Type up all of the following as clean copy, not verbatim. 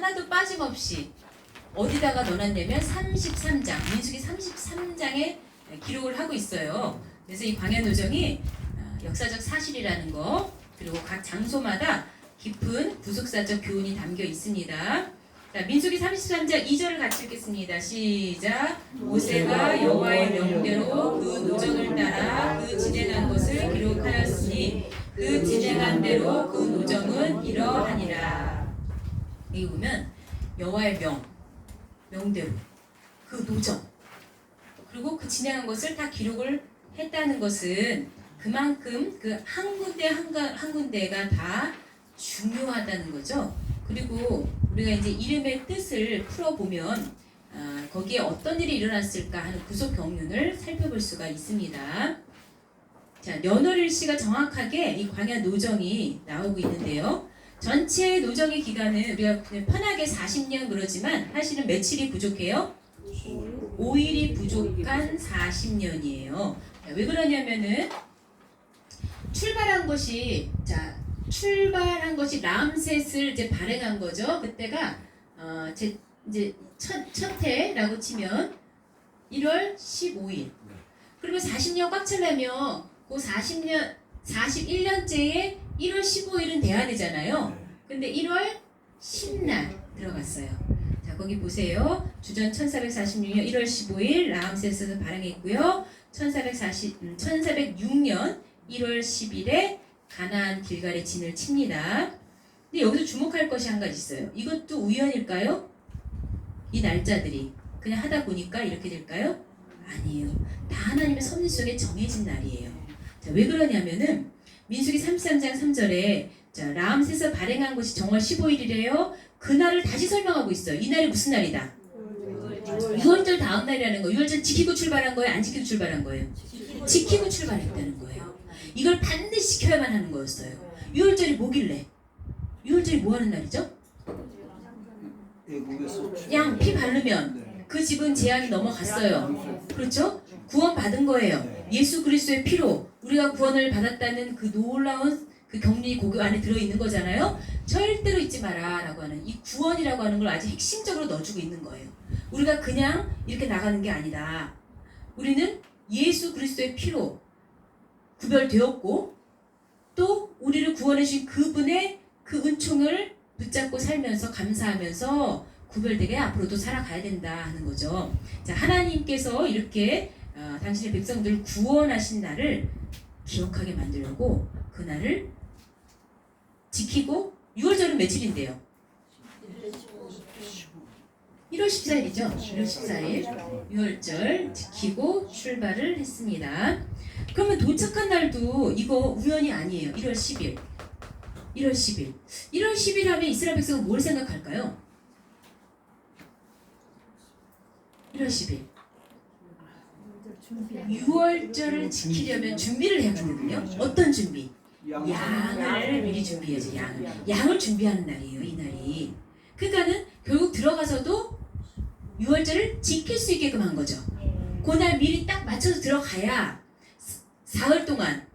하나도 빠짐없이 어디다가 넣어놨냐면 33장, 민수기 33장에 기록을 하고 있어요. 그래서 이 광야노정이 역사적 사실이라는 거, 그리고 각 장소마다 깊은 구속사적 교훈이 담겨 있습니다. 자, 민수기 33장 2절을 같이 읽겠습니다. 시작. 모세가 여호와의 명대로 그 노정을 따라 그 진행한 것을 기록하였으니 그 진행한 대로 그 노정은 이러하니라. 여기 보면 여호와의 명대로 그 노정, 그리고 그 진행한 것을 다 기록을 했다는 것은 그만큼 그 한 군데 한 군데가 다 중요하다는 거죠. 그리고 우리가 이제 이름의 뜻을 풀어보면 거기에 어떤 일이 일어났을까 하는 구속 경륜을 살펴볼 수가 있습니다. 자, 연월일시가 정확하게 이 광야 노정이 나오고 있는데요. 전체 노정의 기간은 우리가 그냥 편하게 40년 그러지만 사실은 며칠이 부족해요? 5일이 부족한 40년이에요. 왜 그러냐면은 출발한 것이 람셋을 이제 발행한 거죠. 그때가 이제 첫 해라고 치면 1월 15일. 그러면 40년 꽉 차려면 그 41년째에 1월 15일은 돼야 되잖아요. 근데 1월 10날 들어갔어요. 자, 거기 보세요. 주전 1446년 1월 15일 람셋에서 발행했고요. 1406년 1월 10일에 가나안 길갈에 진을 칩니다. 근데 여기서 주목할 것이 한 가지 있어요. 이것도 우연일까요? 이 날짜들이 그냥 하다 보니까 이렇게 될까요? 아니에요. 다 하나님의 섭리 속에 정해진 날이에요. 자, 왜 그러냐면은 민수기 33장 3절에 람셋에서 발행한 것이 정월 15일이래요. 그 날을 다시 설명하고 있어요. 이 날이 무슨 날이다? 6월절 다음 날이라는 거. 6월절 지키고 출발한 거예요? 안 지키고 출발한 거예요? 지키고 출발했다는 거예요. 이걸 반드시 지켜야만 하는 거였어요. 6월절이 뭐길래? 6월절이 뭐 하는 날이죠? 양 피 바르면 그 집은 재앙이 넘어갔어요. 그렇죠? 구원 받은 거예요. 예수 그리스도의 피로 우리가 구원을 받았다는 그 놀라운 그 경륜이 그 안에 들어있는 거잖아요. 절대로 잊지 마라 라고 하는 이 구원이라고 하는 걸 아주 핵심적으로 넣어주고 있는 거예요. 우리가 그냥 이렇게 나가는 게 아니다. 우리는 예수 그리스도의 피로 구별되었고 또 우리를 구원해 주신 그분의 그 은총을 붙잡고 살면서 감사하면서 구별되게 앞으로도 살아가야 된다 하는 거죠. 자, 하나님께서 이렇게 당신의 백성들을 구원하신 날을 기억하게 만들려고 그 날을 지키고 6월절은 며칠인데요? 1월 14일이죠. 1월 14일 6월절 지키고 출발을 했습니다. 그러면 도착한 날도 이거 우연이 아니에요. 1월 10일. 1월 10일. 1월 10일 하면 이스라엘 백성은 뭘 생각할까요? 1월 10일. 6월절을 지키려면 준비를 해야 되거든요. 어떤 준비? 양을 미리 준비해야죠. 양을 준비하는 날이에요. 이 날이. 그러니까는 결국 들어가서도 6월절을 지킬 수 있게끔 한 거죠. 그날 미리 딱 맞춰서 들어가야 사흘 동안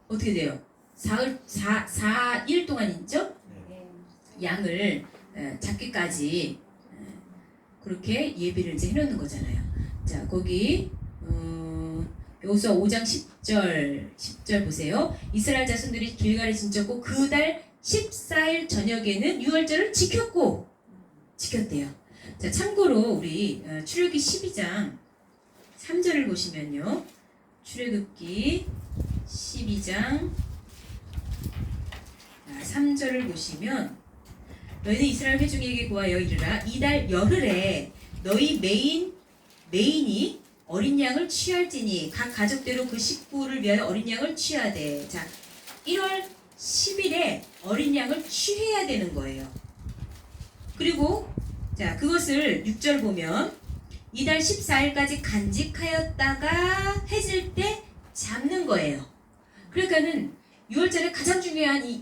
어떻게 돼요? 4일 동안 있죠? 양을 잡기까지 그렇게 예비를 이제 해놓는 거잖아요. 자, 거기 여호수아 5장 10절 보세요. 이스라엘 자손들이 길갈에 진쳤고 그 달 14일 저녁에는 6월절을 지켰대요. 자, 참고로 우리 출애굽기 12장 3절을 보시면요. 출애굽기 12장 3절을 보시면 너희는 이스라엘 회중에게 구하여 이르라 이달 열흘에 너희 메인이 어린 양을 취할지니 각 가족대로 그 식구를 위하여 어린 양을 취하되. 자, 1월 10일에 어린 양을 취해야 되는 거예요. 그리고 자, 그것을 6절 보면 이달 14일까지 간직하였다가 해질 때 잡는 거예요. 그러니까는 6월절에 가장 중요한 이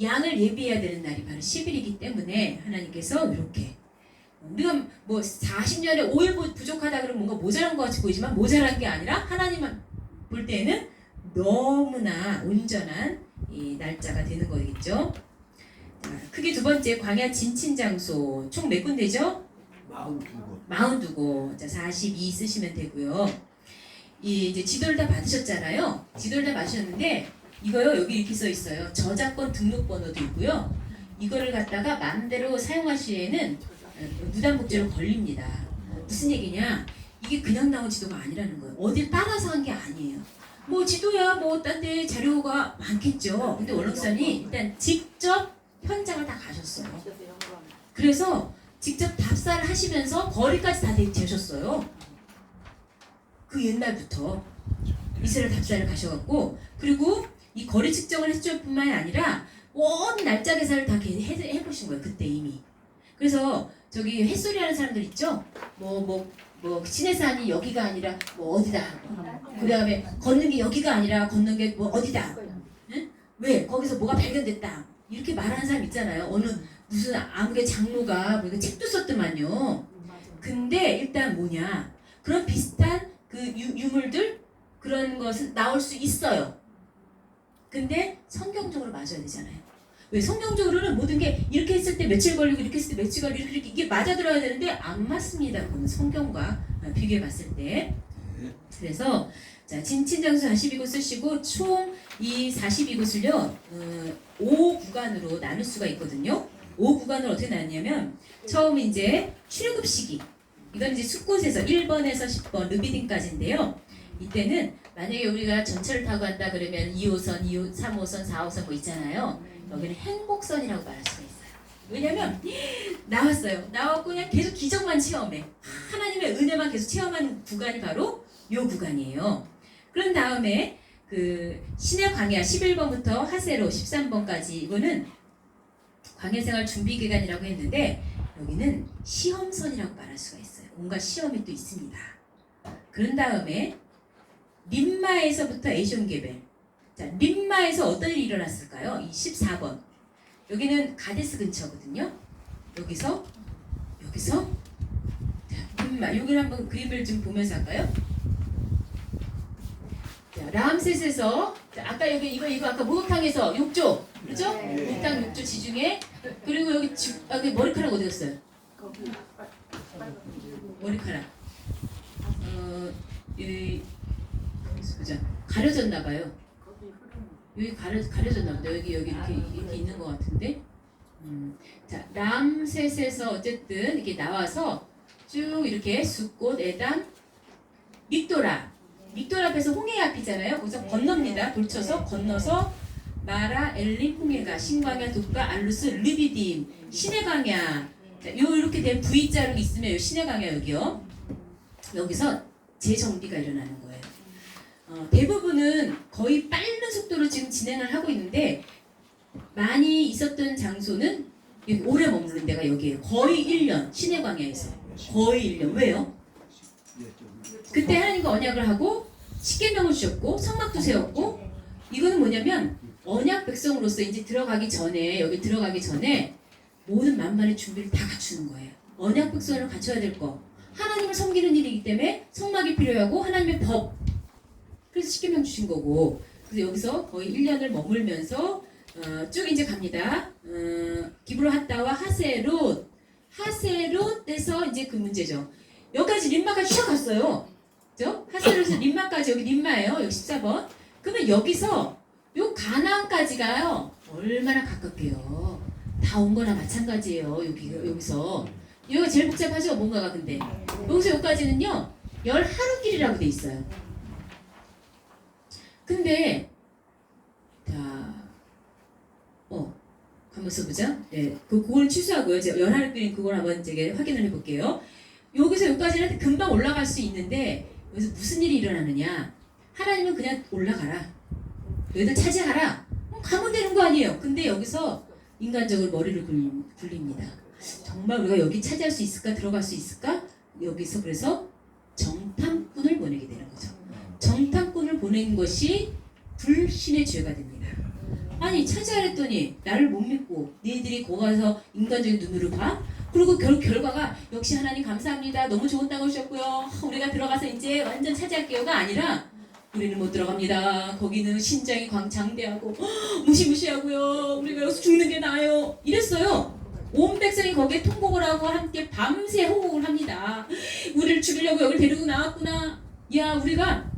양을 예비해야 되는 날이 바로 10일이기 때문에 하나님께서 이렇게 우리가 뭐 40년에 5일 부족하다 그러면 뭔가 모자란 것 같이 보이지만 모자란 게 아니라 하나님만 볼 때에는 너무나 온전한 이 날짜가 되는 거겠죠. 크게 두 번째 광야 진친 장소 총 몇 군데죠? 42곳. 42곳. 자, 42 쓰시면 되고요. 이 이제 지도를 다 받으셨잖아요. 지도를 다 받으셨는데 이거요 여기 이렇게 써 있어요. 저작권 등록번호도 있고요. 이거를 갖다가 마음대로 사용하시에는 무단복제로 걸립니다. 무슨 얘기냐? 이게 그냥 나온 지도가 아니라는 거예요. 어딜 따라서 한 게 아니에요. 뭐 지도야 뭐 딴 데 자료가 많겠죠. 근데 원록사님 일단 직접 현장을 다 가셨어요. 그래서 직접 답사를 하시면서 거리까지 다 되셨어요. 그 옛날부터 이스라엘 답사를 가셔갖고 그리고 이 거리 측정을 했을 뿐만이 아니라 온 날짜 계산을 다 해보신 거예요. 그때 이미. 그래서 저기 햇소리 하는 사람들 있죠? 뭐 시내산이 여기가 아니라 뭐 어디다 하고 그 다음에 걷는 게 여기가 아니라 걷는 게 뭐 어디다 응? 왜? 거기서 뭐가 발견됐다 이렇게 말하는 사람 있잖아요. 어느 무슨 아무개 장로가 뭐 책도 썼더만요. 근데 일단 뭐냐 그런 비슷한 그 유물들 그런 것은 나올 수 있어요. 근데 성경적으로 맞아야 되잖아요. 왜 성경적으로는 모든 게 이렇게 했을 때 며칠 걸리고 이렇게 했을 때 며칠 걸리고 이렇게 이게 맞아 들어야 되는데 안 맞습니다. 그거는 성경과 비교해 봤을 때. 그래서 자 진친장소 42곳 쓰시고 총 이 42곳을요 5구간으로 나눌 수가 있거든요. 5구간을 어떻게 나누냐면 처음 이제 출애굽 시기 이건 이제 숫곳에서 1번에서 10번 르비딤까지인데요. 이때는 만약에 우리가 전철을 타고 간다 그러면 2호선, 3호선, 4호선 뭐 있잖아요. 여기는 행복선이라고 말할 수가 있어요. 왜냐면 나왔어요. 나왔고 그냥 계속 기적만 체험해. 하나님의 은혜만 계속 체험하는 구간이 바로 요 구간이에요. 그런 다음에 그 신의 광야 11번부터 하세로 13번까지 이거는 광야생활 준비기간이라고 했는데 여기는 시험선이라고 말할 수가 있어요. 온갖 시험이 또 있습니다. 그런 다음에 림마에서부터 에숑게벨. 자, 림마에서 어떤 일이 일어났을까요? 이 14번. 여기는 가데스 근처거든요. 여기서 자, 림마. 여기를 한번 그림을 좀 보면서 할까요? 자, 람셋에서 자, 아까 여기 이거 아까 목욕탕에서 욕조. 그렇죠? 목욕탕 욕조 지중해. 그리고 여기 머리카락 어디 갔어요? 머리카락. 보자. 가려졌나 봐요. 여기 가려졌나 보다. 여기 이렇게 있는 것 같은데. 자, 람셋에서 어쨌든 이렇게 나와서 쭉 이렇게 숫꽃, 에담, 믹도라 앞에서 홍해 앞이잖아요. 거기서 건넙니다. 돌쳐서 건너서 마라, 엘림, 홍해가, 신광야, 독가, 알루스, 르비딤, 신의 광야. 자, 요 이렇게 된 V자로 있으면 요 신의 광야 여기요. 여기서 재정비가 일어나는 거예요. 대부분은 거의 빠른 속도로 지금 진행을 하고 있는데 많이 있었던 장소는 여기 오래 머무른 데가 여기에요. 거의 1년 신의 광야에서 거의 1년. 왜요? 그때 하나님과 언약을 하고 십계명을 주셨고 성막도 세웠고 이거는 뭐냐면 언약 백성으로서 이제 여기 들어가기 전에 모든 만반의 준비를 다 갖추는 거예요. 언약 백성을 갖춰야 될 거. 하나님을 섬기는 일이기 때문에 성막이 필요하고 하나님의 법. 그래서 십계명 주신 거고. 그래서 여기서 거의 1년을 머물면서 쭉 이제 갑니다. 기브로 핫다와 하세롯에서 이제 그 문제죠. 여기까지 림마까지 쫙 갔어요. 그죠? 하세롯에서 림마까지 여기 림마예요. 여기 14번. 그러면 여기서 요 가나안까지가요. 얼마나 가깝게요. 다 온 거나 마찬가지예요. 여기서. 여기가 제일 복잡하죠? 뭔가가 근데. 여기서 여기까지는요. 10하루길이라고 돼 있어요. 근데 한번 써보자. 네, 그걸 취소하고요. 제가 10하루길인 그걸 한번 제가 확인을 해볼게요. 여기서 여기까지는 금방 올라갈 수 있는데 여기서 무슨 일이 일어나느냐? 하나님은 그냥 올라가라. 여기다 차지하라. 가면 되는 거 아니에요. 근데 여기서 인간적으로 머리를 굴립니다. 정말 우리가 여기 차지할 수 있을까? 들어갈 수 있을까? 여기서 그래서 정탐꾼을 보내게 되는 거죠. 정탐꾼을 보낸 것이 불신의 죄가 됩니다. 아니 차지하랬더니 나를 못 믿고 너희들이 거기 가서 인간적인 눈으로 봐? 그리고 결과가 역시 하나님 감사합니다. 너무 좋은 땅을 주셨고요. 우리가 들어가서 이제 완전 차지할게요가 아니라 우리는 못 들어갑니다. 거기는 신장이 장대하고 무시무시하고요. 우리가 여기서 죽는 게 나아요. 이랬어요. 온 백성이 거기에 통곡을 하고 함께 밤새 호곡을 합니다. 우리를 죽이려고 여기 데리고 나왔구나. 야, 우리가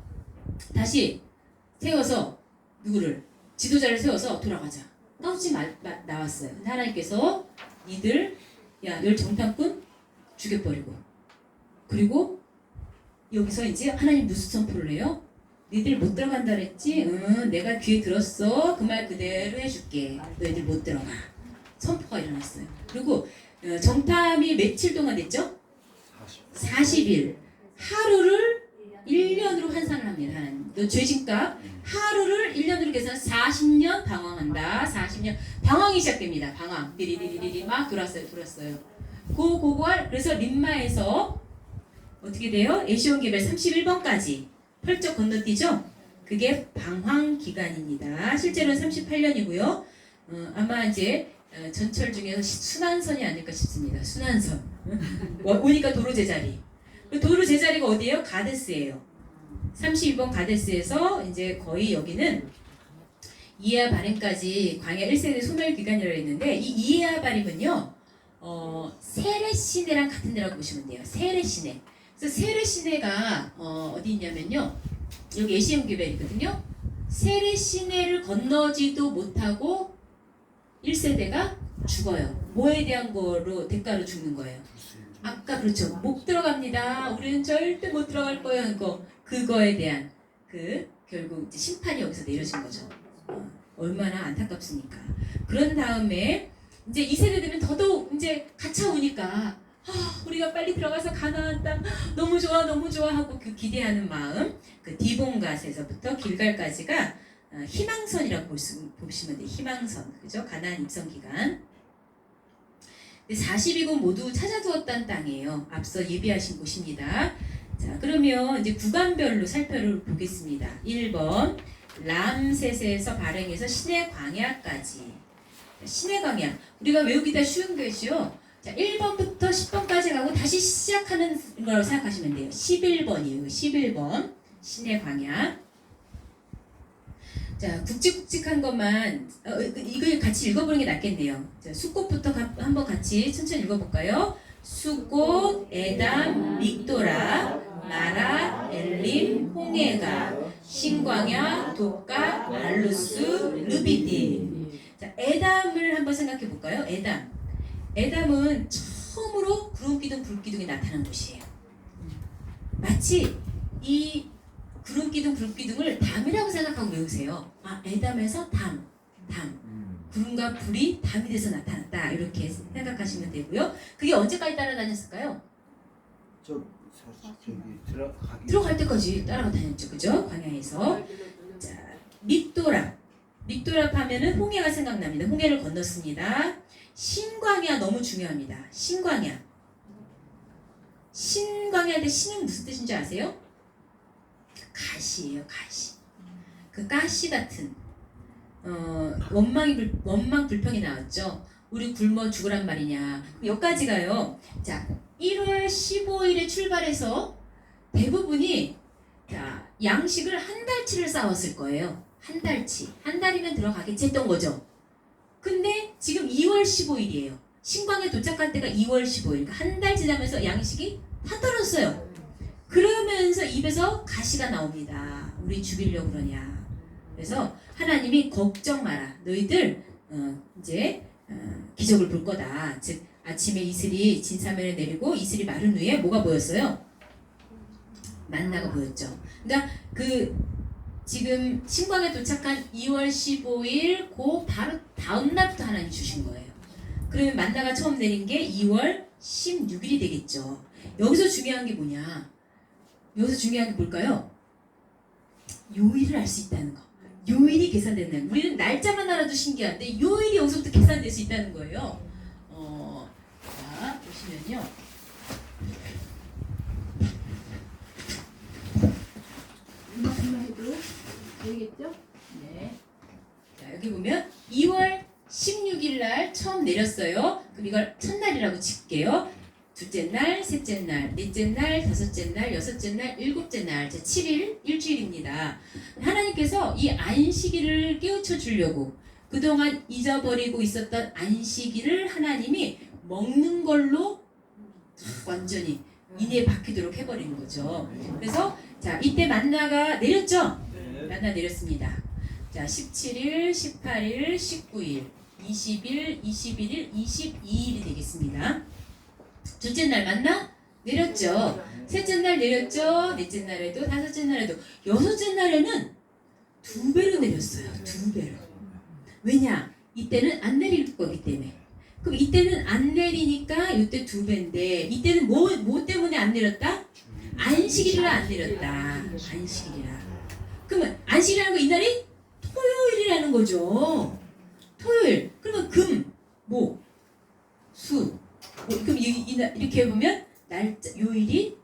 다시 세워서 누구를? 지도자를 세워서 돌아가자. 까우치 나왔어요. 근데 하나님께서 니들 열 정탐꾼 죽여버리고, 그리고 여기서 이제 하나님 무슨 선포를 해요? 니들 못 들어간다 그랬지? 내가 귀에 들었어. 그 말 그대로 해줄게. 너희들 못 들어가. 선포가 일어났어요. 그리고 정탐이 며칠 동안 됐죠? 40일. 하루를 1년으로 환산을 합니다. 하나님. 너 죄진값 하루를 1년으로 계산해서 40년 방황한다. 40년 방황이 시작됩니다. 방황. 리리리리리 막 돌았어요. 그래서 림마에서 어떻게 돼요? 에시온 개별 31번까지 펄쩍 건너뛰죠? 그게 방황 기간입니다. 실제로는 38년이고요. 아마 이제 전철 중에서 순환선이 아닐까 싶습니다. 순환선. 오니까 도로 제자리. 도로 제자리가 어디예요? 가데스예요. 32번 가데스에서 이제 거의 여기는 이에아 바림까지 광야 1세대 소멸 기간이라고 했는데, 이 이에아 바림은요, 세레 시내랑 같은 데라고 보시면 돼요. 세레 시내. 그래서 세레 시내가 어디 있냐면요, 여기 에시온 교배이거든요. 세레 시내를 건너지도 못하고 1세대가 죽어요. 뭐에 대한 거로 대가로 죽는 거예요? 아까 그렇죠. 못 들어갑니다. 우리는 절대 못 들어갈 거예요. 그거에 대한 결국 이제 심판이 여기서 내려진 거죠. 얼마나 안타깝습니까? 그런 다음에 이제 2세대 되면 더더욱 이제 갇혀오니까 우리가 빨리 들어가서 가나안 땅 너무 좋아 하고 그 기대하는 마음, 그 디본갓에서부터 길갈까지가 희망선이라고 보시면 돼요. 희망선. 그죠? 가나안 입성 기간. 42군 모두 찾아두었다는 땅이에요. 앞서 예비하신 곳입니다. 자, 그러면 이제 구간별로 살펴보겠습니다. 1번 람셋에서 발행해서 시내 광야까지. 시내 광야. 우리가 외우기가 쉬운 것이요. 자, 1번부터 10번까지 가고 다시 시작하는 거라고 생각하시면 돼요. 11번이에요. 11번 시내 광야. 자, 굵직굵직한 것만 이걸 같이 읽어보는 게 낫겠네요. 자, 숫꽃부터 한번 같이 천천히 읽어볼까요? 숫꽃, 에담, 믹도라, 마라, 엘림, 홍해가, 신광야, 독가, 알루스, 르비딤. 자, 에담을 한번 생각해 볼까요? 에담은 처음으로 구름기둥, 불기둥이 나타난 곳이에요. 마치 이 구름기둥, 불기둥을 담이라고 생각하고 외우세요. 에담에서 담. 구름과 불이 담이 돼서 나타났다. 이렇게 생각하시면 되고요. 그게 언제까지 따라다녔을까요? 들어갈 때까지 따라다녔죠. 그죠? 광야에서. 자, 믹도랍 하면은 홍해가 생각납니다. 홍해를 건넜습니다. 신광야 너무 중요합니다. 신광야인데 신은 무슨 뜻인지 아세요? 가시예요. 가시. 그 가시 같은 원망 불평이 나왔죠. 우리 굶어 죽으란 말이냐. 여기까지가요. 자, 1월 15일에 출발해서 대부분이 양식을 한 달치를 싸웠을 거예요. 한 달치. 한 달이면 들어가겠지 했던 거죠. 근데 지금 2월 15일이에요. 신광에 도착할 때가 2월 15일. 그러니까 한 달 지나면서 양식이 다 떨어졌어요. 그러면서 입에서 가시가 나옵니다. 우리 죽이려고 그러냐. 그래서 하나님이 걱정 마라. 너희들 이제 기적을 볼 거다. 즉 아침에 이슬이 진사면에 내리고 이슬이 마른 후에 뭐가 보였어요? 만나가 보였죠. 그러니까 지금 신광에 도착한 2월 15일 그 바로 다음 날부터 하나님 주신 거예요. 그러면 만나가 처음 내린 게 2월 16일이 되겠죠. 여기서 중요한 게 뭐냐? 여기서 중요한 게 뭘까요? 요일을 알 수 있다는 거. 요일이 계산된다는 거. 우리는 날짜만 알아도 신기한데 요일이 여기서부터 계산될 수 있다는 거예요. 자, 보시면요. 이만큼만 해도 되겠죠? 네. 자, 여기 보면 2월 16일 날 처음 내렸어요. 그럼 이걸 첫날이라고 칠게요. 둘째 날, 셋째 날, 넷째 날, 다섯째 날, 여섯째 날, 일곱째 날, 7일 일주일입니다. 하나님께서 이 안식일을 깨우쳐 주려고 그동안 잊어버리고 있었던 안식일을 하나님이 먹는 걸로 완전히 인에 박히도록 해버리는 거죠. 그래서 자, 이때 만나가 내렸죠? 만나 내렸습니다. 자, 17일, 18일, 19일, 20일, 21일, 22일이 되겠습니다. 둘째 날 만나 내렸죠. 셋째 날 내렸죠. 넷째 날에도, 다섯째 날에도, 여섯째 날에는 2배로 내렸어요. 2배로. 왜냐? 이때는 안 내릴 거기 때문에. 그럼 이때는 안 내리니까 이때 2배인데 이때는 뭐 때문에 안 내렸다? 안식일이라 안 내렸다. 안식일이라. 그러면 안식일이라는 거 이날이 토요일이라는 거죠. 토요일. 그러면 금, 목, 수. 그럼 이렇게 해보면 날짜 요일이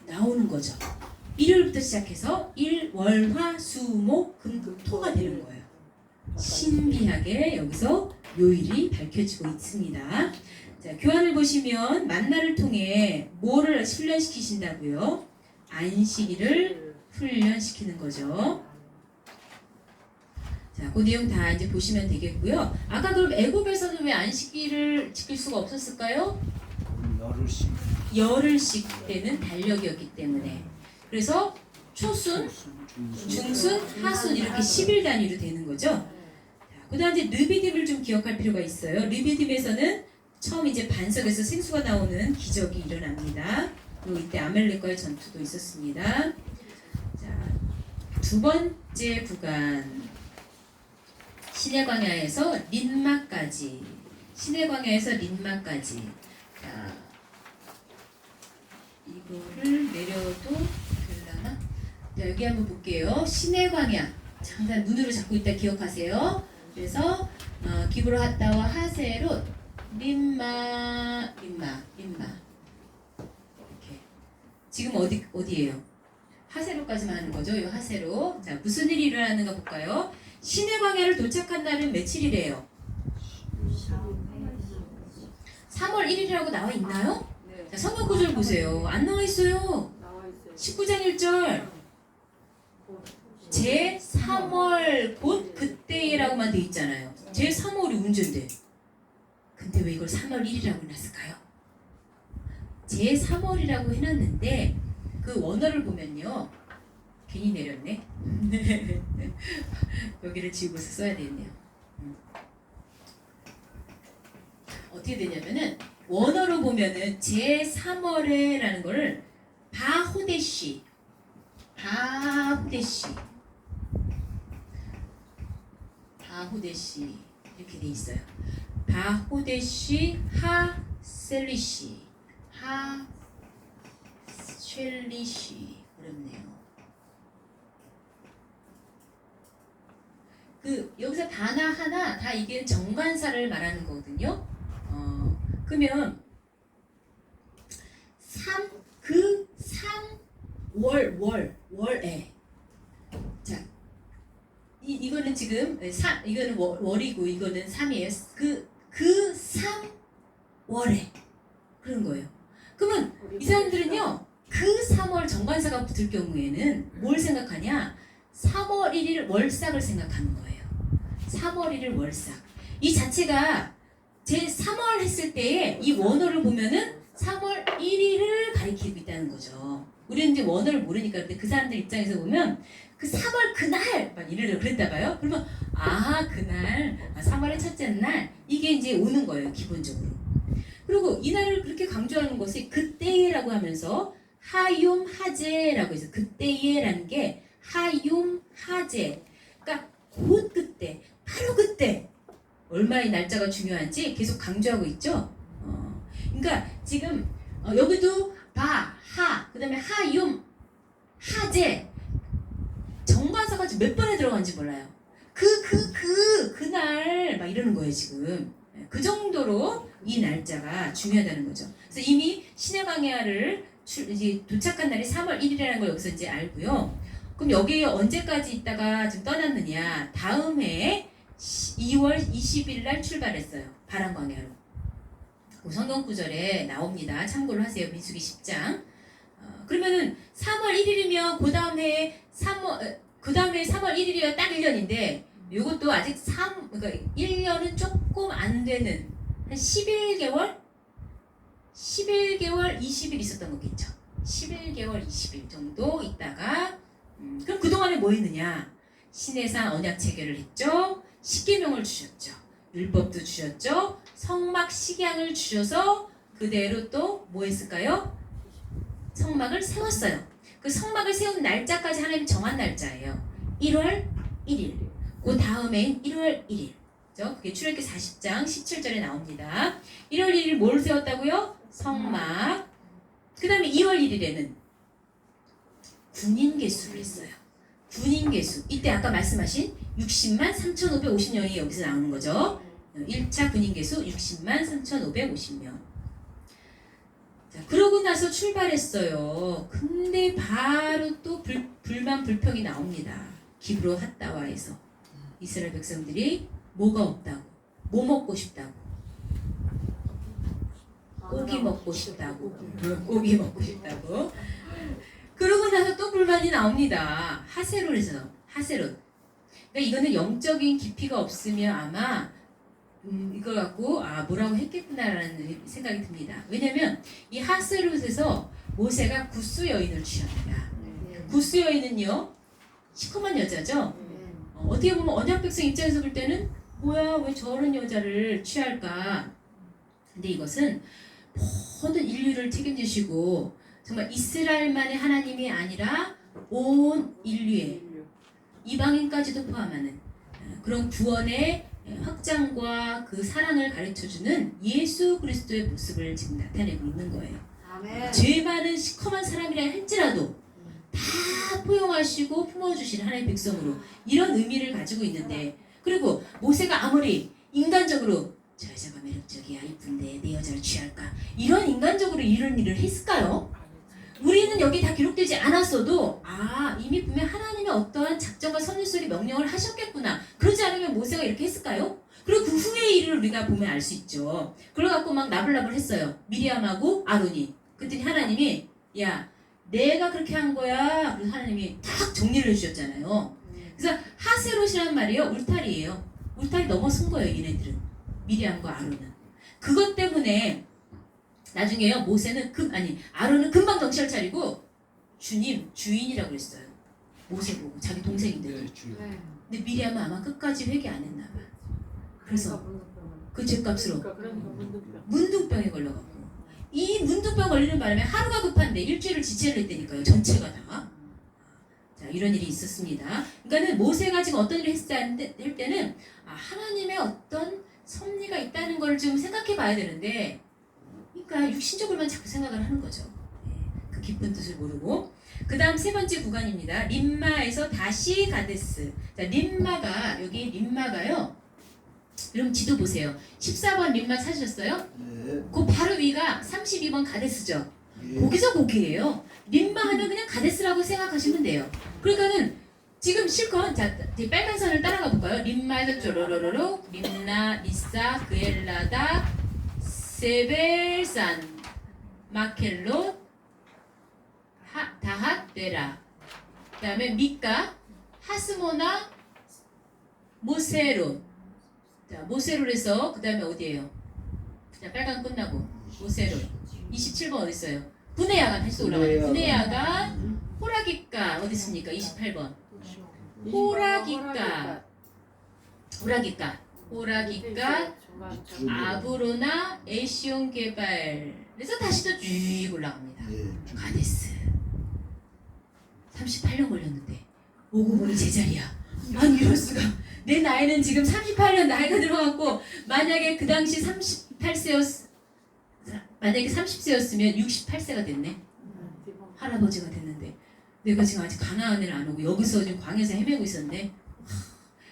나오는 거죠. 일요일부터 시작해서 일, 월, 화, 수, 목, 금, 토가 되는 거예요. 신비하게 여기서 요일이 밝혀지고 있습니다. 자, 교환을 보시면 만나를 통해 뭐를 훈련시키신다고요? 안식일을 훈련시키는 거죠. 자, 그 내용 다 이제 보시면 되겠고요. 아까 그럼 애굽에서는 왜 안식일을 지킬 수가 없었을까요? 열흘씩 되는 달력이었기 때문에. 그래서 초순, 중순, 하순 이렇게 10일 단위로 되는 거죠. 그 다음 이제 르비딤을 좀 기억할 필요가 있어요. 르비딤에서는 처음 이제 반석에서 생수가 나오는 기적이 일어납니다. 그리고 이때 아멜렉과의 전투도 있었습니다. 자, 두 번째 구간. 시내광야에서 린마까지. 시내광야에서 린마까지. 자, 이거를 내려도 되려나? 자, 여기 한번 볼게요. 시내광야. 잠깐 눈으로 잡고 있다 기억하세요. 그래서 기브로핫다와 하세롯, 린마. 이렇게. 지금 어디예요? 하세롯까지만 하는 거죠. 이 하세롯. 자, 무슨 일이 일어나는가 볼까요? 시내 광야를 도착한 날은 며칠이래요? 3월 1일이라고 나와 있나요? 자, 성경 구절 보세요. 안 나와 있어요. 19장 1절. 제 3월 곧 그때라고만 돼 있잖아요. 제 3월이 언제인데? 근데 왜 이걸 3월 1일이라고 해놨을까요? 제 3월이라고 해놨는데 그 원어를 보면요. 괜히 내렸네. 여기를 지우고서 써야 되겠네요. 어떻게 되냐면은 원어로 보면은 제 3월에라는 거를 바호데시 이렇게 돼 있어요. 바호데시 하셀리시 하쉘리시 어렵네요. 여기서 단어 하나 다 이게 정관사를 말하는 거거든요. 그러면 월에 자 이거는 지금 이거는 월이고 이거는 3이에요. 그 3월에 그런 거예요. 그러면 이 사람들은요 그 3월 정관사가 붙을 경우에는 뭘 생각하냐? 3월 1일 월삭을 생각하는 거예요. 3월 1일 월삭. 이 자체가 제 3월 했을 때에 이 원어를 보면은 3월 1일을 가리키고 있다는 거죠. 우리는 이제 원어를 모르니까. 근데 그 사람들 입장에서 보면 그 3월 그날 막 이러려고 그랬다 봐요. 그러면 그날 3월의 첫째 날 이게 이제 오는 거예요. 기본적으로. 그리고 이 날을 그렇게 강조하는 것이 그때라고 하면서 하욤 하제라고 해서 그때에라는 게 하욤 하제. 그러니까 곧 그때, 바로 그때. 얼마의 날짜가 중요한지 계속 강조하고 있죠. 그러니까 지금 여기도 그 다음에 하욤, 하제 정관사가 지금 몇 번에 들어간지 몰라요. 그날 막 이러는 거예요 지금. 그 정도로 이 날짜가 중요하다는 거죠. 그래서 이미 시내광야를 이제 도착한 날이 3월 1일이라는 걸 여기서 이제 알고요. 그럼 여기에 언제까지 있다가 지금 떠났느냐? 다음 해에 2월 20일 날 출발했어요. 바람광야로. 그 성경 구절에 나옵니다. 참고를 하세요. 민수기 10장. 그러면은 3월 1일이면 그 다음 해에 3월 1일이면 딱 1년인데 이것도 아직 그러니까 1년은 조금 안 되는 한 11개월 20일 있었던 거겠죠. 11개월 20일 정도 있다가 그럼 그동안에 뭐 했느냐? 시내산 언약 체결을 했죠. 십계명을 주셨죠. 율법도 주셨죠. 성막 식양을 주셔서 그대로 또 뭐 했을까요? 성막을 세웠어요. 그 성막을 세운 날짜까지 하나님 정한 날짜예요. 1월 1일. 그 다음엔 1월 1일. 그게 출애굽기 40장 17절에 나옵니다. 1월 1일 뭘 세웠다고요? 성막. 그 다음에 2월 1일에는 군인 개수를 했어요. 군인 개수. 이때 아까 말씀하신 60만 3,550명이 여기서 나오는 거죠. 1차 군인 개수 60만 3,550명. 자, 그러고 나서 출발했어요. 근데 바로 또 불만 불평이 나옵니다. 기브로 핫다와에서 이스라엘 백성들이 뭐가 없다고, 뭐 먹고 싶다고, 고기 먹고 싶다고, 고기 먹고 싶다고. 그러고 나서 또 불만이 나옵니다. 하세롯에서 하세롯. 그러니까 이거는 영적인 깊이가 없으면 아마 이걸 갖고 뭐라고 했겠구나라는 생각이 듭니다. 왜냐하면 이 하세롯에서 모세가 구스 여인을 취합니다. 구스 여인은요 시커먼 여자죠. 어떻게 보면 언약 백성 입장에서 볼 때는 뭐야 왜 저런 여자를 취할까? 근데 이것은 모든 인류를 책임지시고 정말 이스라엘만의 하나님이 아니라 온 인류의 이방인까지도 포함하는 그런 구원의 확장과 그 사랑을 가르쳐주는 예수 그리스도의 모습을 지금 나타내고 있는 거예요. 아멘. 죄 많은 시커먼 사람이라 할지라도 다 포용하시고 품어주신 하나님의 백성으로 이런 의미를 가지고 있는데, 그리고 모세가 아무리 인간적으로 저 여자가 매력적이야 이쁜데 내 여자를 취할까 이런 인간적으로 이런 일을 했을까요? 우리는 여기 다 기록되지 않았어도 이미 분명 하나님의 어떠한 작정과 섭리 속에 명령을 하셨겠구나. 그러지 않으면 모세가 이렇게 했을까요? 그리고 그 후의 일을 우리가 보면 알 수 있죠. 그래갖고 막 나불나불 했어요. 미리암하고 아론이. 그랬더니 하나님이 야 내가 그렇게 한 거야. 그래서 하나님이 딱 정리를 해주셨잖아요. 그래서 하세롯이란 말이에요. 울타리예요. 울타리 넘어선 거예요. 얘네들은. 미리암과 아론은. 그것 때문에 나중에요 모세는 아론은 금방 정신을 차리고 주님 주인이라고 그랬어요. 모세 보고 자기 동생인데도. 근데 미리암은 아마 끝까지 회개 안 했나 봐. 그래서 그 죄값으로 문둥병에 걸려갖고 이 문둥병 걸리는 바람에 하루가 급한데 일주일을 지체를 했다니까요. 전체가 다. 자 이런 일이 있었습니다. 그러니까는 모세가 지금 어떤 일을 할 때는 하나님의 어떤 섭리가 있다는 걸 좀 생각해 봐야 되는데 그러니까 육신적으로만 자꾸 생각을 하는 거죠. 그 깊은 뜻을 모르고. 그 다음 세 번째 구간입니다. 림마에서 다시 가데스. 자, 림마가요. 여러분 지도 보세요. 14번 림마 찾으셨어요? 네. 그 바로 위가 32번 가데스죠. 예. 거기서 거기예요. 림마 하면 그냥 가데스라고 생각하시면 돼요. 그러니까는 지금 실컷 빨간 선을 따라가 볼까요? 림마에서 쪼로로로로 림나 리사 그엘라다 세벨산 마켈롯 다핫 베라. 그 다음에 미카 하스모나 모세롯. 자 모세롯에서 그 다음에 어디예요? 자 빨간 끝나고 모세롯 27번 어디 있어요? 분해야간 다시 올라가요. 분해야간 호라기가 어디 있습니까? 28번 호라기가 아브로나 에시온 개발에서 다시 또 쭉 올라갑니다. 가데스 38년 걸렸는데 오고 보니 제자리야. 아니 이럴 수가. 내 나이는 지금 38년 나이가 들어갔고 만약에 그 당시 30세였으면 68세가 됐네. 할아버지가 됐는데 내가 지금 아직 가나안을 안 오고 여기서 지금 광야에서 헤매고 있었네.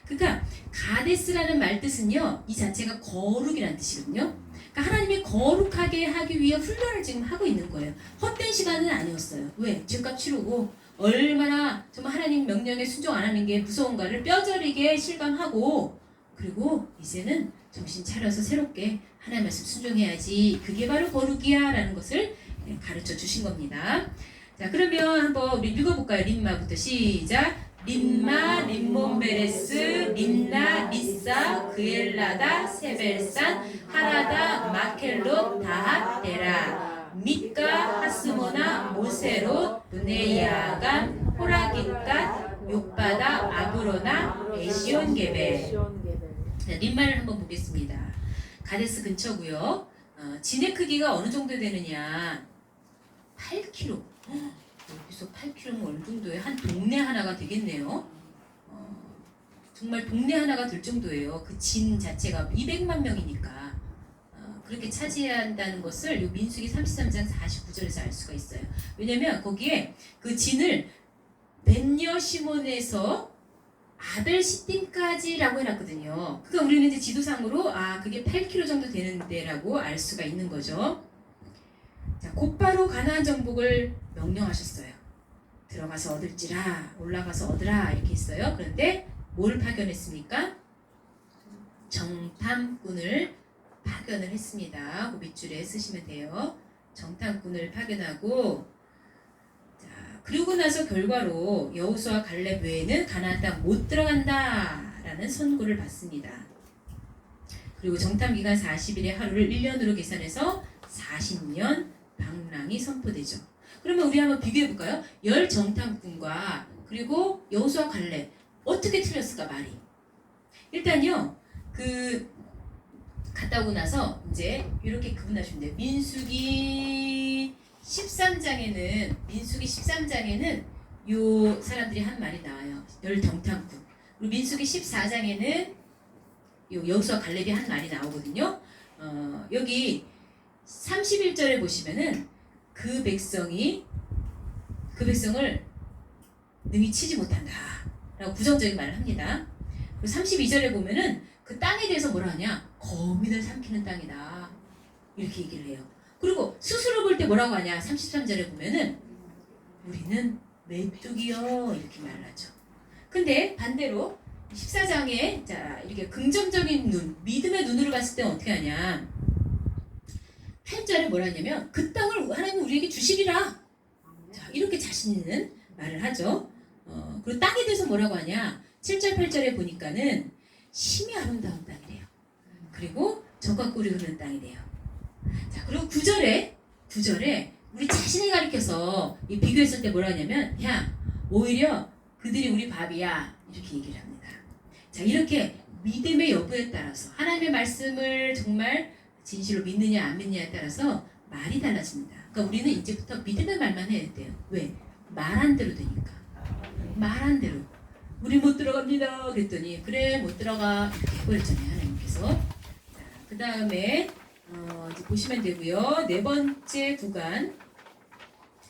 그러니까 가데스라는 말 뜻은요 이 자체가 거룩이라는 뜻이거든요. 그러니까 하나님이 거룩하게 하기 위해 훈련을 지금 하고 있는 거예요. 헛된 시간은 아니었어요. 왜? 죄값 치르고 얼마나 정말 하나님 명령에 순종 안 하는 게 무서운가를 뼈저리게 실감하고, 그리고 이제는 정신 차려서 새롭게 하나님 말씀 순종해야지. 그게 바로 거룩이야 라는 것을 가르쳐 주신 겁니다. 자, 그러면 한번 우리 읽어볼까요? 림마부터 시작. 림마, 림몬베레스, 림나, 리사, 그엘라다, 세벨산, 하라다, 마켈롯, 다핫, 데라, 미카, 하스모나, 모세롯, 브네야간, 호라깃갓, 욕바다, 아브로나, 에시온게벨. 자, 림마를 한번 보겠습니다. 가데스 근처고요. 진의 크기가 어느 정도 되느냐? 8km. 여기서 8km면 어느 정도예요? 한 동네 하나가 되겠네요. 정말 동네 하나가 될 정도예요. 그 진 자체가 200만 명이니까 그렇게 차지한다는 것을 요 민수기 33장 49절에서 알 수가 있어요. 왜냐면 거기에 그 진을 벤여 시몬에서 아벨 시딤까지라고 해놨거든요. 그러니까 우리는 이제 지도상으로 그게 8km 정도 되는데라고 알 수가 있는 거죠. 자, 곧바로 가나안 정복을 명령하셨어요. 들어가서 얻을지라, 올라가서 얻으라 이렇게 있어요. 그런데 뭘 파견했습니까? 정탐꾼을 파견을 했습니다. 그 밑줄에 쓰시면 돼요. 정탐꾼을 파견하고, 자, 그리고 나서 결과로 여호수아 갈렙 외에는 가나안 땅 못 들어간다라는 선고를 받습니다. 그리고 정탐 기간 40일의 하루를 1년으로 계산해서 40년 방랑이 선포되죠. 그러면 우리 한번 비교해 볼까요? 열 정탐꾼과 그리고 여호수아 갈렙 어떻게 틀렸을까 말이? 일단요, 갔다 오고 나서 이제 이렇게 구분하시면 돼요. 민수기 13장에는 요 사람들이 한 말이 나와요. 열 정탐꾼. 그리고 민수기 14장에는 요 여호수아 갈렙이 한 말이 나오거든요. 여기 31절에 보시면은 그 백성을 능히 치지 못한다 라고 부정적인 말을 합니다. 그리고 32절에 보면은 그 땅에 대해서 뭐라 하냐? 거민을 삼키는 땅이다 이렇게 얘기를 해요. 그리고 스스로 볼 때 뭐라고 하냐? 33절에 보면은 우리는 메뚜기요 이렇게 말을 하죠. 근데 반대로 14장에 자 이렇게 긍정적인 눈, 믿음의 눈으로 봤을 때 어떻게 하냐? 8절에 뭐라 하냐면 그 땅을 하나님은 우리에게 주시리라. 자, 이렇게 자신 있는 말을 하죠. 그리고 땅에 대해서 뭐라고 하냐? 7절 8절에 보니까는 심히 아름다운 땅이래요. 그리고 젖과 꿀이 흐르는 땅이래요. 자, 그리고 9절에 우리 자신을 가리켜서 비교했을 때 뭐라 하냐면 야, 오히려 그들이 우리 밥이야. 이렇게 얘기를 합니다. 자, 이렇게 믿음의 여부에 따라서 하나님의 말씀을 정말 진실로 믿느냐 안 믿느냐에 따라서 말이 달라집니다. 그러니까 우리는 이제부터 믿음의 말만 해야 돼요. 왜? 말한 대로 되니까. 말한 대로. 우리 못 들어갑니다. 그랬더니 그래 못 들어가 이렇게 해버렸잖아요. 하나님께서. 그 다음에 이제 보시면 되고요. 네 번째 구간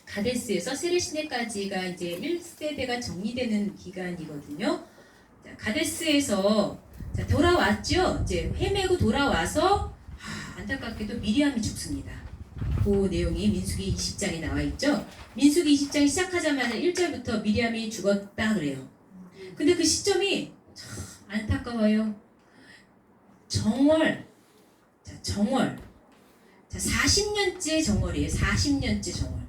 가데스에서 세레시네까지가 이제 1세대가 정리되는 기간이거든요. 자, 가데스에서 자, 돌아왔죠. 이제 헤매고 돌아와서 안타깝게도 미리암이 죽습니다. 그 내용이 민수기 20장에 나와 있죠. 민수기 20장 시작하자마자 1절부터 미리암이 죽었다 그래요. 근데 그 시점이 참 안타까워요. 정월. 자, 40년째 정월이에요. 40년째 정월.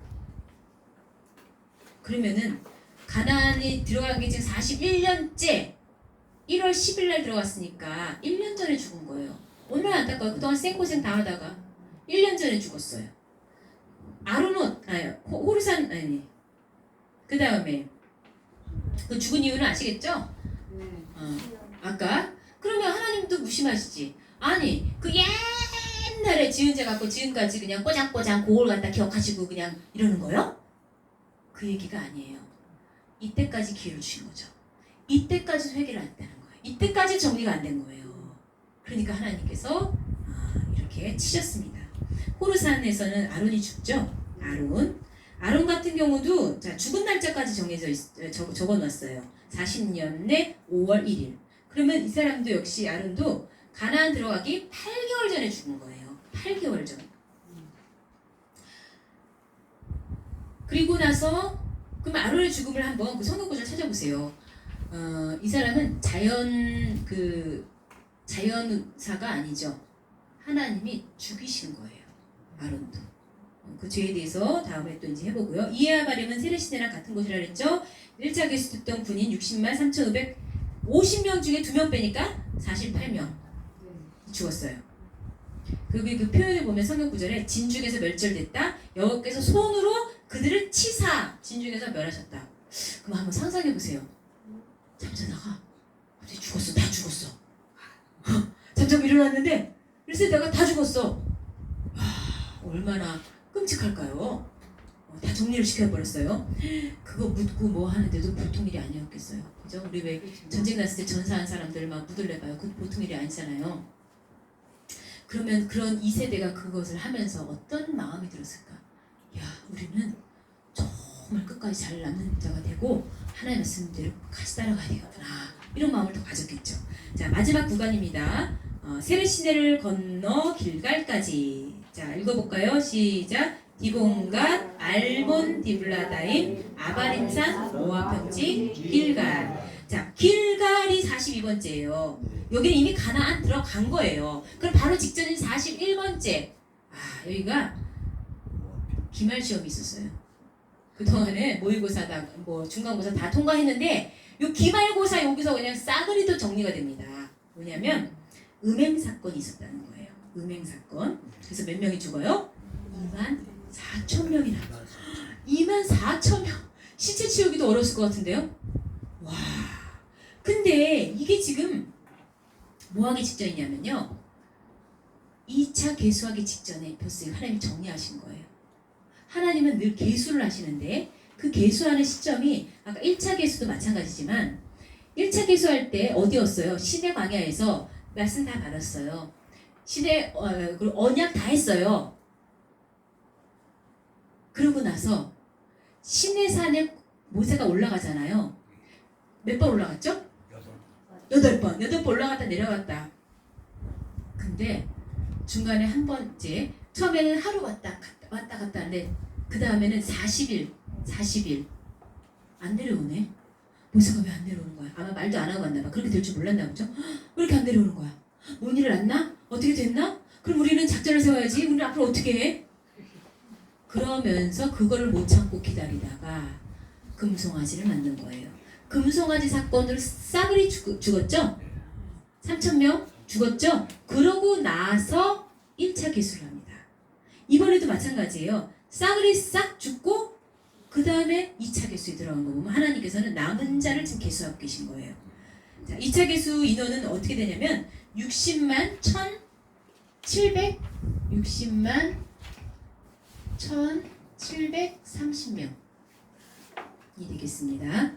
그러면은 가나안이 들어간 게 지금 41년째 1월 10일 날 들어갔으니까 1년 전에 죽은 거예요. 얼마나 안타까워요. 그동안 생고생 다 하다가 1년 전에 죽었어요. 호르산 그 다음에 그 죽은 이유는 아시겠죠? 아까 그러면 하나님도 무심하시지. 아니 그 옛날에 지은 죄 갖고 지금까지 그냥 꼬장꼬장 그걸 갖다 기억하시고 그냥 이러는 거요? 그 얘기가 아니에요. 이때까지 기회를 주신 거죠. 이때까지 회개를 안 했다는 거예요. 이때까지 정리가 안 된 거예요. 그러니까 하나님께서 이렇게 치셨습니다. 호르산에서는 아론이 죽죠. 아론 같은 경우도 자, 죽은 날짜까지 적어놨어요. 40년에 5월 1일. 그러면 이 사람도 역시 아론도 가나안 들어가기 8개월 전에 죽은 거예요. 8개월 전. 그리고 나서 그럼 아론의 죽음을 한번 그 성경 구절 찾아보세요. 이 사람은 자연사가 아니죠. 하나님이 죽이신 거예요. 아론도. 그 죄에 대해서 다음에 또 이제 해보고요. 이에야 바림은 세례시대랑 같은 곳이라 그랬죠. 1차 개수 듣던 군인 60만 3,550명 중에 2명 빼니까 48명 죽었어요. 그리고 그 표현을 보면 성경 구절에 진중에서 멸절됐다. 여호와께서 손으로 그들을 치사 진중에서 멸하셨다. 그럼 한번 상상해 보세요. 잠자다가 갑자기 죽었어. 다 죽었어. 잠자고 일어났는데 글쎄 내가 다 죽었어. 얼마나 끔찍할까요? 다 정리를 시켜버렸어요. 그거 묻고 뭐 하는데도 보통 일이 아니었겠어요. 그죠? 우리 왜 전쟁 났을 때 전사한 사람들 막 묻을 내봐요. 그거 보통 일이 아니잖아요. 그러면 그런 2세대가 그것을 하면서 어떤 마음이 들었을까? 야, 우리는 정말 끝까지 잘 남는 자가 되고 하나님의 말씀대로 같이 따라가야 되겠구나. 이런 마음을 더 가졌겠죠. 자, 마지막 구간입니다. 세례시내를 건너 길갈까지. 자, 읽어볼까요? 시작. 디본갓, 알몬, 디블라다임, 아바림산, 모압 평지, 길갈. 자, 길갈이 42번째예요. 여기는 이미 가나안 들어간 거예요. 그럼 바로 직전인 41번째. 여기가 기말 시험이 있었어요. 그동안에 모의고사 다, 중간고사 다 통과했는데 요 기말고사 여기서 그냥 싸그리도 정리가 됩니다. 뭐냐면 음행 사건이 있었다는 거예요. 음행 사건. 그래서 몇 명이 죽어요? 24,000명이나. 24,000명. 시체 치우기도 어려웠을 것 같은데요? 와. 근데 이게 지금 뭐 하기 직전이냐면요. 2차 계수하기 직전에 벌써 하나님이 정리하신 거예요. 하나님은 늘 계수를 하시는데 그 계수하는 시점이 아까 1차 계수도 마찬가지지만 1차 계수할 때 어디였어요? 시내 광야에서 말씀 다 받았어요. 시내 그리고 언약 다 했어요. 그러고 나서 시내산에 모세가 올라가잖아요. 몇 번 올라갔죠? 8번. 8번 올라갔다 내려갔다. 근데 중간에 한 번째 처음에는 하루 왔다 갔다 하는데 그 다음에는 40일 안 내려오네. 모세가 왜 안 내려오는 거야? 아마 말도 안 하고 왔나 봐. 그렇게 될 줄 몰랐나 보죠? 왜 이렇게 안 내려오는 거야? 뭔 일을 났나? 어떻게 됐나? 그럼 우리는 작전을 세워야지. 우리는 앞으로 어떻게 해? 그러면서 그거를 못 참고 기다리다가 금송아지를 만든 거예요. 금송아지 사건으로 싸그리 죽었죠? 3,000명 죽었죠? 그러고 나서 1차 계수를 합니다. 이번에도 마찬가지예요. 싸그리 싹 죽고 그 다음에 2차 계수에 들어간 거 보면 하나님께서는 남은 자를 지금 계수하고 계신 거예요. 자, 2차 계수 인원은 어떻게 되냐면 60만 1,730명이 되겠습니다.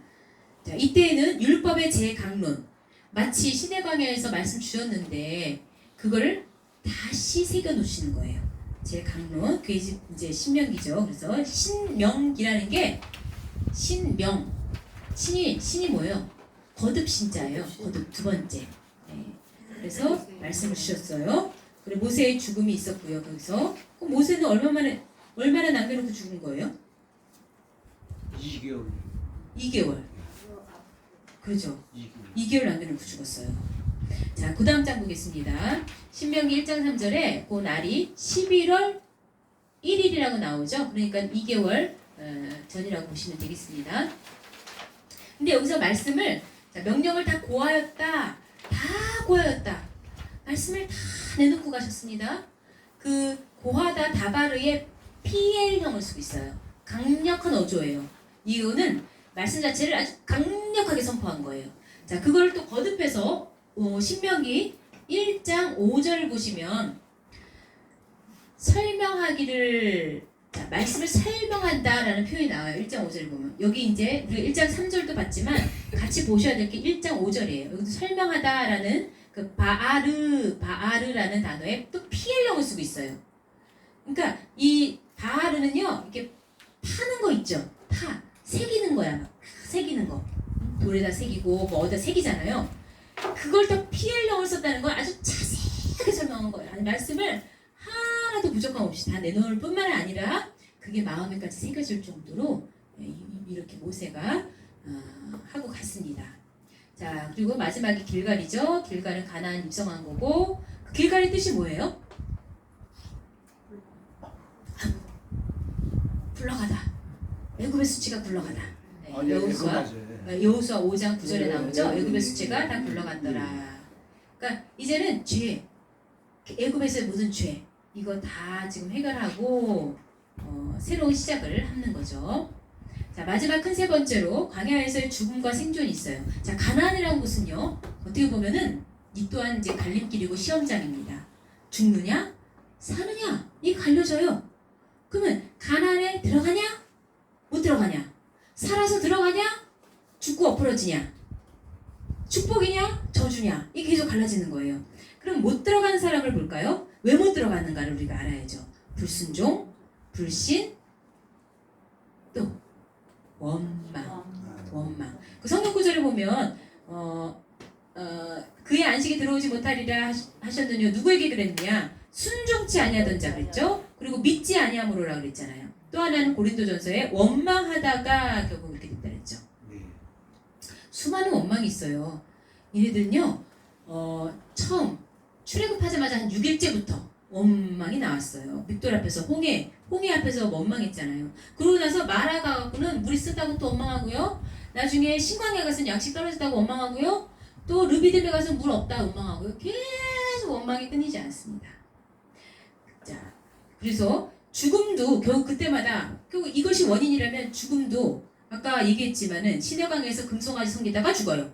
자, 이때에는 율법의 재강론, 마치 시내광야에서 말씀 주셨는데 그거를 다시 새겨놓으시는 거예요. 재강론, 그게 이제 신명기죠. 그래서 신명기라는 게 신이 뭐예요? 거듭 신자예요. 거듭 두 번째. 네. 그래서 말씀을 주셨어요. 그리고 모세의 죽음이 있었고요. 거기서 그럼 모세는 얼마나 남겨놓고 죽은 거예요? 2개월. 그렇죠. 2개월 남겨놓고 죽었어요. 자, 그 다음 장 보겠습니다. 신명기 1장 3절에 그 날이 11월 1일이라고 나오죠. 그러니까 2개월 전이라고 보시면 되겠습니다. 근데 여기서 말씀을, 자, 명령을 다 고하였다. 말씀을 다 내놓고 가셨습니다. 그 고하다 다바르의 PL형을 쓰고 있어요. 강력한 어조예요. 이유는 말씀 자체를 아주 강력하게 선포한 거예요. 자, 그걸 또 거듭해서 신명기 1장 5절을 보시면 설명하기를, 자, 말씀을 설명한다라는 표현이 나와요. 1장 5절을 보면. 여기 이제 우리가 1장 3절도 봤지만 같이 보셔야 될 게 1장 5절이에요. 여기도 설명하다라는 그 바아르라는 단어에 또 PL형을 쓰고 있어요. 그러니까 이 바아르는요, 이렇게 파는 거 있죠. 새기는 거야. 막 새기는 거. 돌에다 새기고 뭐 어디다 새기잖아요. 그걸 또 PL형을 썼다는 건 아주 자세하게 설명한 거예요. 아니, 말씀을 하나도 부족함 없이 다 내놓을 뿐만 아니라 그게 마음에까지 새겨질 정도로 이렇게 모세가 하고 갔습니다. 자, 그리고 마지막이 길갈이죠. 길갈은 가나안 입성한 거고, 그 길갈의 뜻이 뭐예요? 굴러가다. 애굽의 수치가 굴러가다. 네, 아, 예, 여호수아 예, 여호수아 5장 9절에 예, 나오죠. 예, 애굽의 예, 수치가 예, 다 예, 굴러간더라. 그러니까 이제는 죄, 애굽에서의 모든 죄 이거 다 지금 해결하고 새로운 시작을 하는 거죠. 자, 마지막 큰 세 번째로 광야에서의 죽음과 생존이 있어요. 자, 가나안이라는 곳은요, 어떻게 보면은 이 또한 이제 갈림길이고 시험장입니다. 죽느냐, 사느냐, 이 갈려져요. 그러면 가나안에 들어가냐, 못 들어가냐, 살아서 들어가냐, 죽고 엎어지냐, 축복이냐, 저주냐, 이게 계속 갈라지는 거예요. 그럼 못 들어간 사람을 볼까요? 왜 못 들어가는가를 우리가 알아야죠. 불순종, 불신, 또 원망. 그 성경 구절을 보면 그의 안식에 들어오지 못하리라 하셨느냐 누구에게 그랬느냐? 순종치 아니하던 자 그랬죠. 그리고 믿지 아니함으로라 그랬잖아요. 또 하나는 고린도전서에 원망하다가 결국 이렇게 됐다 그랬죠. 수많은 원망이 있어요. 얘네들은요 처음 출애굽하자마자 한 6일째부터 원망이 나왔어요. 믹돌 앞에서 홍해 앞에서 원망했잖아요. 그러고 나서 마라 가갖고는 물이 쓰다고 또 원망하고요. 나중에 신광야에 가서는 양식 떨어졌다고 원망하고요. 또 르비딤에 가서 물 없다 원망하고요. 계속 원망이 끊이지 않습니다. 자, 그래서 죽음도 결국 그때마다 결국 이것이 원인이라면 죽음도 아까 얘기했지만은 시내강에서 금송아지 섬기다가 죽어요.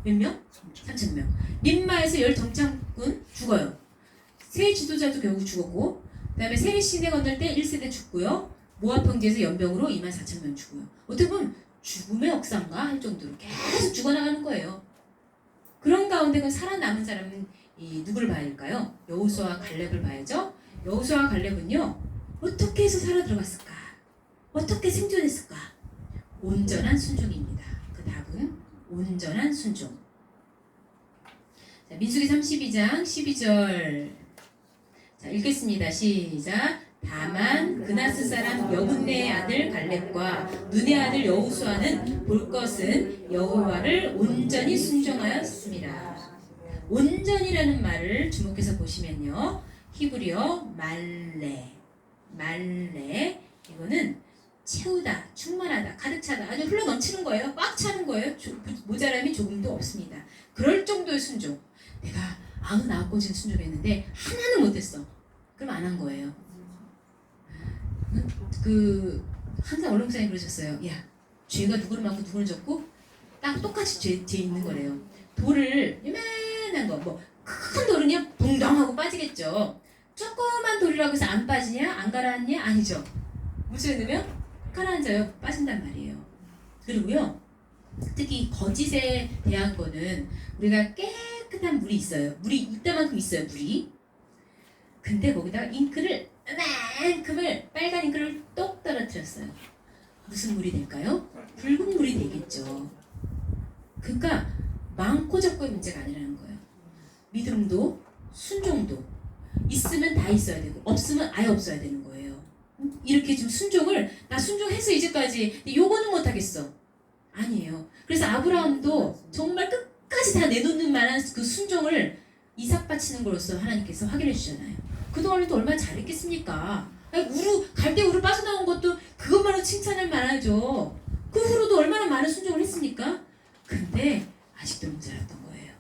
몇 명? 3,000명. 림마에서 열 정창군 죽어요. 세 지도자도 결국 죽었고, 그 다음에 세리 시내 건널 때 1세대 죽고요. 모압 평지에서 연병으로 24,000명 죽고요. 어떻게 보면 죽음의 억상가 할 정도로 계속 죽어나가는 거예요. 그런 가운데 그 살아남은 사람은 누구를 봐야 할까요? 여호수아와 갈렙을 봐야죠. 여호수아와 갈렙은요, 어떻게 해서 살아 들어갔을까? 어떻게 생존했을까? 온전한 순종입니다. 그 답은 온전한 순종. 자, 민수기 32장 12절. 자, 읽겠습니다. 시작. 다만 그나스 사람 여분네의 아들 갈렙과 눈의 아들 여호수아는 볼 것은 여호와를 온전히 순종하였습니다. 온전이라는 말을 주목해서 보시면요, 히브리어 말레 이거는 채우다, 충만하다, 가득 차다, 아주 흘러 넘치는 거예요. 꽉 차는 거예요. 모자람이 조금도 없습니다. 그럴 정도의 순종. 내가 99가지 순종했는데 하나는 못했어. 그럼 안 한 거예요. 항상 언론 목사님 그러셨어요. 야, 죄가 누구를 많고 누구를 적고 딱 똑같이 죄 있는 거래요. 돌을 요만한 거, 뭐 큰 돌은요 붕덩하고 빠지겠죠. 조그만 돌이라고 해서 안 빠지냐, 안 가라앉냐? 아니죠. 무슨 의미면 가라앉아요. 빠진단 말이에요. 그리고요, 특히 거짓에 대한 거는 우리가 깨끗한 물이 있어요. 물이 이따만큼 있어요. 물이. 근데 거기다가 잉크를 이만큼을, 빨간 잉크를 똑 떨어뜨렸어요. 무슨 물이 될까요? 붉은 물이 되겠죠. 그러니까 많고 적고의 문제가 아니라는 거예요. 믿음도 순종도 있으면 다 있어야 되고 없으면 아예 없어야 되는 거예요. 이렇게 좀 순종을, 나 순종해서 이제까지 요거는 못하겠어. 아니에요. 그래서 아브라함도 정말 끝까지 다 내놓는 만한 그 순종을 이삭 바치는 것으로서 하나님께서 확인해 주잖아요. 그동안에도 얼마나 잘했겠습니까? 갈대 우르 빠져나온 것도 그것만으로 칭찬할 만하죠. 그 후로도 얼마나 많은 순종을 했습니까? 근데 아직도 모자랐던 거예요.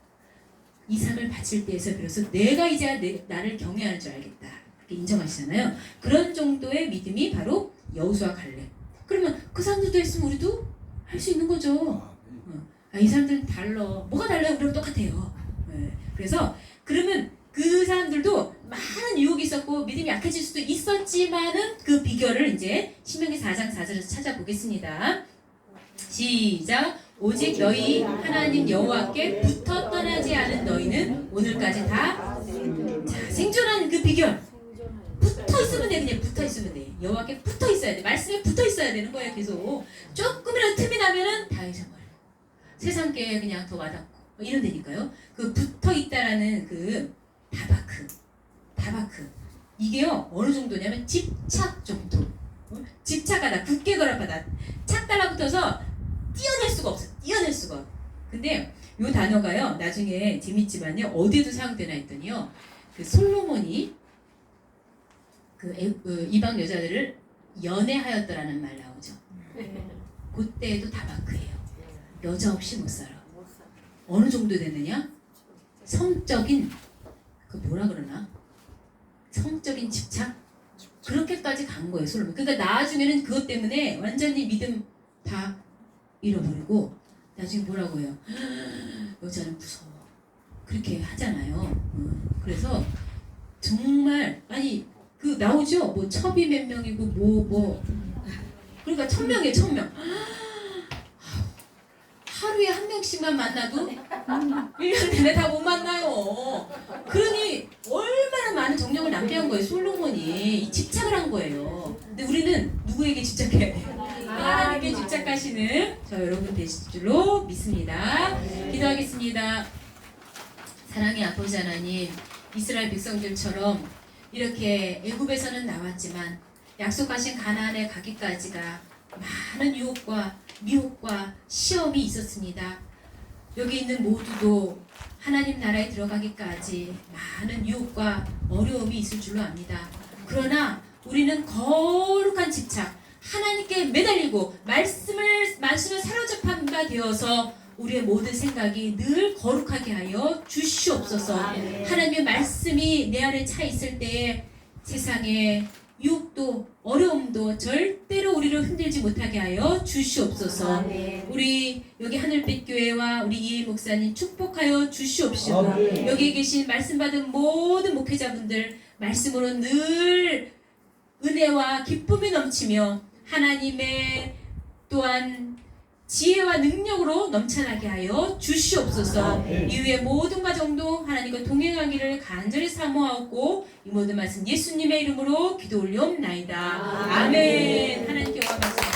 이삭을 바칠 때에서 비로소 내가 이제 나를 경외하는 줄 알겠다. 이렇게 인정하시잖아요. 그런 정도의 믿음이 바로 여호수아 갈렙. 그러면 그 사람들도 했으면 우리도 할 수 있는 거죠. 이 사람들은 달라. 뭐가 달라요? 우리랑 똑같아요. 그래서 그러면 그 사람들도 많은 유혹이 있었고 믿음이 약해질 수도 있었지만은 그 비결을 이제 신명기 4장 4절에서 찾아보겠습니다. 시작. 오직 너희 하나님 여호와께 붙어 떠나지 않은 너희는 오늘까지 다 생존하는 그 비결. 붙어 있으면 돼. 그냥 붙어 있으면 돼. 여호와께 붙어 있어야 돼. 말씀에 붙어 있어야 되는 거예요. 계속. 조금이라도 틈이 나면은 다 잊어버려. 세상께 그냥 더 와닿고 이런 데니까요. 그 붙어 있다라는 그 다바크. 이게요 어느 정도냐면 집착 정도. 집착하다, 굳게 결합하다, 착 달라붙어서 띄어낼 수가 없어. 근데 요 단어가요 나중에 재밌지만요 어디에도 사용되나 했더니요, 그 솔로몬이 이방 여자들을 연애하였더라는 말 나오죠. 그때에도 다바크예요. 여자 없이 못 살아. 어느 정도 됐느냐? 성적인 그 뭐라 그러나? 성적인 집착? 그렇게까지 간 거예요, 솔로몬. 그러니까 나중에는 그것 때문에 완전히 믿음 다 잃어버리고 나중에 뭐라고 해요? 여자는 무서워. 그렇게 하잖아요. 그래서 정말 아니 그 나오죠? 뭐 첩이 몇 명이고 뭐 그러니까 1000명이에요, 1000명. 하루에 한 명씩만 만나도 1년 내내 다 못 만나요. 그러니 얼마나 많은 정력을 낭비한 거예요, 솔로몬이. 이 집착을 한 거예요. 근데 우리는 누구에게 집착해야 돼요? 하나님께 집착하시는 저 여러분 되실 줄로 믿습니다. 기도하겠습니다. 사랑의 아버지 하나님, 이스라엘 백성들처럼 이렇게 애굽에서는 나왔지만 약속하신 가나안에 가기까지가 많은 유혹과 미혹과 시험이 있었습니다. 여기 있는 모두도 하나님 나라에 들어가기까지 많은 유혹과 어려움이 있을 줄로 압니다. 그러나 우리는 거룩한 집착, 하나님께 매달리고 말씀을 사로잡힌 바 되어서 우리의 모든 생각이 늘 거룩하게 하여 주시옵소서. 하나님의 말씀이 내 안에 차 있을 때에 세상에 유혹도 어려움도 절대로 우리를 흔들지 못하게 하여 주시옵소서. 우리 여기 하늘빛 교회와 우리 이해 목사님 축복하여 주시옵시고, 여기에 계신 말씀 받은 모든 목회자분들 말씀으로 늘 은혜와 기쁨이 넘치며 하나님의 또한 지혜와 능력으로 넘쳐나게 하여 주시옵소서. 이후의 모든 과정도 하나님과 동행하기를 간절히 사모하고 이 모든 말씀 예수님의 이름으로 기도 올리옵나이다. 아멘. 하나님께 영광 받습니다.